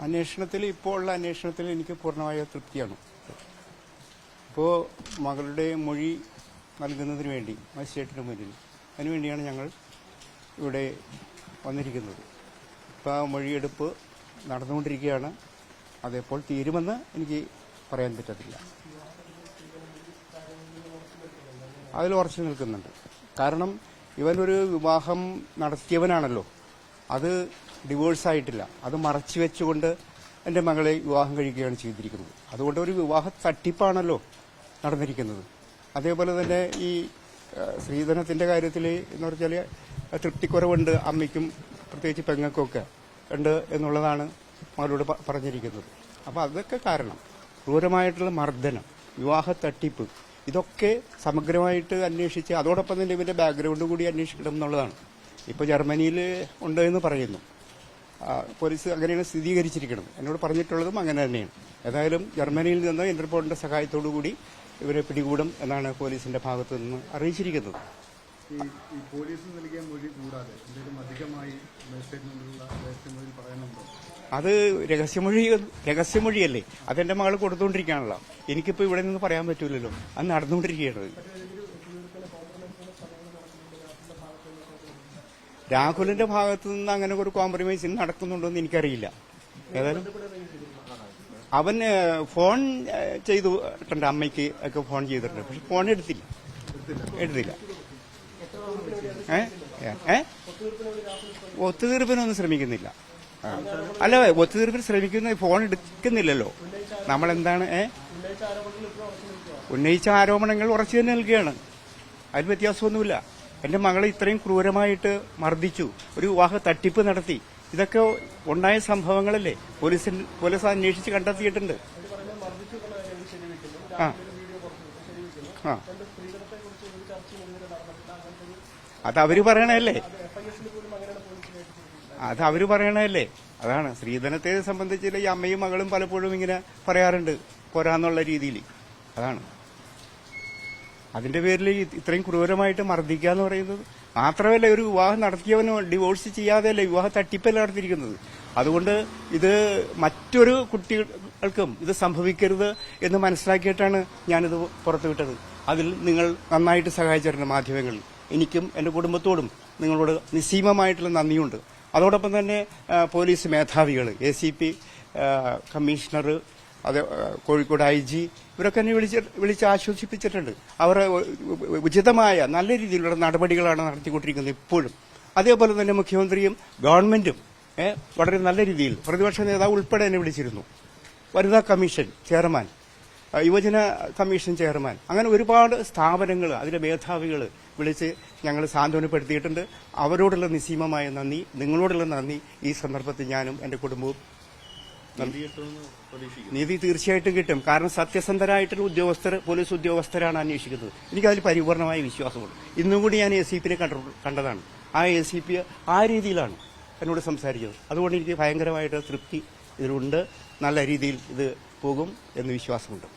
അന്വേഷണത്തിൽ ഇപ്പോൾ ഉള്ള അന്വേഷണത്തിൽ എനിക്ക് പൂർണ്ണമായ തൃപ്തിയാണ്. ഇപ്പോൾ മകളുടെ മൊഴി നൽകുന്നതിന് വേണ്ടി മജിസ്ട്രേറ്റിന് മുന്നിൽ അതിനുവേണ്ടിയാണ് ഞങ്ങൾ ഇവിടെ വന്നിരിക്കുന്നത്. ഇപ്പോൾ ആ മൊഴിയെടുപ്പ് നടന്നുകൊണ്ടിരിക്കുകയാണ്. അതെപ്പോൾ തീരുമെന്ന് എനിക്ക് പറയാൻ പറ്റത്തില്ല. അതിൽ ഉറച്ചു നിൽക്കുന്നുണ്ട്. കാരണം ഇവനൊരു വിവാഹം നടത്തിയവനാണല്ലോ. അത് ഡിവോഴ്സായിട്ടില്ല. അത് മറച്ചു വെച്ചുകൊണ്ട് എൻ്റെ മകളെ വിവാഹം കഴിക്കുകയാണ് ചെയ്തിരിക്കുന്നത്. അതുകൊണ്ട് ഒരു വിവാഹ തട്ടിപ്പാണല്ലോ നടന്നിരിക്കുന്നത്. അതേപോലെ തന്നെ ഈ സ്ത്രീധനത്തിൻ്റെ കാര്യത്തിൽ എന്ന് പറഞ്ഞാൽ തൃപ്തിക്കുറവുണ്ട് അമ്മയ്ക്കും പ്രത്യേകിച്ച് പെങ്ങൾക്കൊക്കെ ഉണ്ട് എന്നുള്ളതാണ് മകളോട് പറഞ്ഞിരിക്കുന്നത്. അപ്പോൾ അതൊക്കെ കാരണം ക്രൂരമായിട്ടുള്ള മർദ്ദനം, വിവാഹ തട്ടിപ്പ്, ഇതൊക്കെ സമഗ്രമായിട്ട് അന്വേഷിച്ച് അതോടൊപ്പം തന്നെ ഇവന്റെ ബാക്ക്ഗ്രൗണ്ട് കൂടി അന്വേഷിക്കണം എന്നുള്ളതാണ്. ഇപ്പോൾ ജർമ്മനിയിൽ ഉണ്ട് എന്ന് പറയുന്നു. പോലീസ് അങ്ങനെയാണ് സ്ഥിരീകരിച്ചിരിക്കുന്നത്. എന്നോട് പറഞ്ഞിട്ടുള്ളതും അങ്ങനെ തന്നെയാണ്. ഏതായാലും ജർമ്മനിയിൽ നിന്ന് ഇന്റർപോളിന്റെ സഹായത്തോടു കൂടി ഇവരെ പിടികൂടും എന്നാണ് പോലീസിന്റെ ഭാഗത്തു നിന്ന് അറിയിച്ചിരിക്കുന്നത്. ഈ പോലീസ് നൽകിയ മൊഴി കൂടാതെ എന്തെങ്കിലും അധികമായി രഹസ്യമൊഴി പറയാനുണ്ടോ? അത് രഹസ്യമൊഴിയല്ലേ. അതെന്റെ മകൾ കൊടുത്തുകൊണ്ടിരിക്കുകയാണല്ലോ. എനിക്കിപ്പോൾ ഇവിടെ നിന്ന് പറയാൻ പറ്റൂലല്ലോ. അത് നടന്നുകൊണ്ടിരിക്കുകയാണ്. രാഹുലിന്റെ ഭാഗത്തു നിന്ന് അങ്ങനെ ഒരു കോംപ്രമൈസ് നടക്കുന്നുണ്ടോ എന്ന് എനിക്കറിയില്ല. ഏതായാലും അവൻ ഫോൺ ചെയ്തിട്ടുണ്ട്, അമ്മയ്ക്ക് ഒക്കെ ഫോൺ ചെയ്തിട്ടുണ്ട്. പക്ഷെ ഫോൺ എടുത്തില്ല. ഒത്തുതീർപ്പിനൊന്നും ശ്രമിക്കുന്നില്ല. അല്ല, ഒത്തുതീർപ്പിന് ശ്രമിക്കുന്ന ഫോൺ എടുക്കുന്നില്ലല്ലോ. നമ്മളെന്താണ് ഉന്നയിച്ച ആരോപണങ്ങൾ ഉറച്ചു തന്നെ നിൽക്കുകയാണ്. അതിൽ വ്യത്യാസമൊന്നുമില്ല. എന്റെ മകളെ ഇത്രയും ക്രൂരമായിട്ട് മർദ്ദിച്ചു, ഒരു വിവാഹ തട്ടിപ്പ് നടത്തി, ഇതൊക്കെ ഉണ്ടായ സംഭവങ്ങളല്ലേ. പോലീസ് അന്വേഷിച്ച് കണ്ടെത്തിയിട്ടുണ്ട്. അതവര് പറയണല്ലേ. അതാണ് സ്ത്രീധനത്തെ സംബന്ധിച്ച് ഈ അമ്മയും മകളും പലപ്പോഴും ഇങ്ങനെ പറയാറുണ്ട് പോരാന്നുള്ള രീതിയിൽ. അതാണ് അതിന്റെ പേരിൽ ഇത്രയും ക്രൂരമായിട്ട് മർദ്ദിക്കുക എന്ന് പറയുന്നത്. മാത്രമല്ല, ഒരു വിവാഹം നടത്തിയവനോ ഡിവോഴ്സ് ചെയ്യാതെയല്ല വിവാഹ തട്ടിപ്പല്ല നടത്തിയിരിക്കുന്നത്. അതുകൊണ്ട് ഇത് മറ്റൊരു കുട്ടികൾക്കും ഇത് സംഭവിക്കരുത് എന്ന് മനസ്സിലാക്കിയിട്ടാണ് ഞാനിത് പുറത്തുവിട്ടത്. അതിൽ നിങ്ങൾ നന്നായിട്ട് സഹായിച്ചിട്ടുണ്ട് മാധ്യമങ്ങളിൽ. എനിക്കും എന്റെ കുടുംബത്തോടും നിങ്ങളോട് നിസ്സീമമായിട്ടുള്ള നന്ദിയുണ്ട്. അതോടൊപ്പം തന്നെ പോലീസ് മേധാവികൾ, ACP, കമ്മീഷണർ, അത് കോഴിക്കോട് IG, ഇവരൊക്കെ എന്നെ വിളിച്ച് ആശ്വസിപ്പിച്ചിട്ടുണ്ട്. അവർ ഉചിതമായ നല്ല രീതിയിലുള്ള നടപടികളാണ് നടത്തിക്കൊണ്ടിരിക്കുന്നത് ഇപ്പോഴും. അതേപോലെ തന്നെ മുഖ്യമന്ത്രിയും ഗവൺമെന്റും വളരെ നല്ല രീതിയിൽ, പ്രതിപക്ഷ നേതാവ് ഉൾപ്പെടെ എന്നെ വിളിച്ചിരുന്നു. വനിതാ കമ്മീഷൻ ചെയർമാൻ, യുവജന കമ്മീഷൻ ചെയർമാൻ, അങ്ങനെ ഒരുപാട് സ്ഥാപനങ്ങൾ, അതിലെ മേധാവികൾ വിളിച്ച് ഞങ്ങൾ സാന്ത്വനപ്പെടുത്തിയിട്ടുണ്ട്. അവരോടുള്ള നിസ്സീമമായ നന്ദി, നിങ്ങളോടുള്ള നന്ദി ഈ സന്ദർഭത്തിൽ ഞാനും എന്റെ കുടുംബവും. നീതി തീർച്ചയായിട്ടും കിട്ടും. കാരണം സത്യസന്ധരായിട്ടുള്ള പോലീസ് ഉദ്യോഗസ്ഥരാണ് അന്വേഷിക്കുന്നത്. എനിക്കതിൽ പരിപൂർണമായ വിശ്വാസമുണ്ട്. ഇന്നും കൂടി ഞാൻ ACPനെ കണ്ടതാണ്. ആ ACP ആ രീതിയിലാണ് എന്നോട് സംസാരിച്ചത്. അതുകൊണ്ട് എനിക്ക് ഭയങ്കരമായിട്ട് തൃപ്തി ഇതിലുണ്ട്. നല്ല രീതിയിൽ ഇത് പോകും എന്ന് വിശ്വാസമുണ്ട്.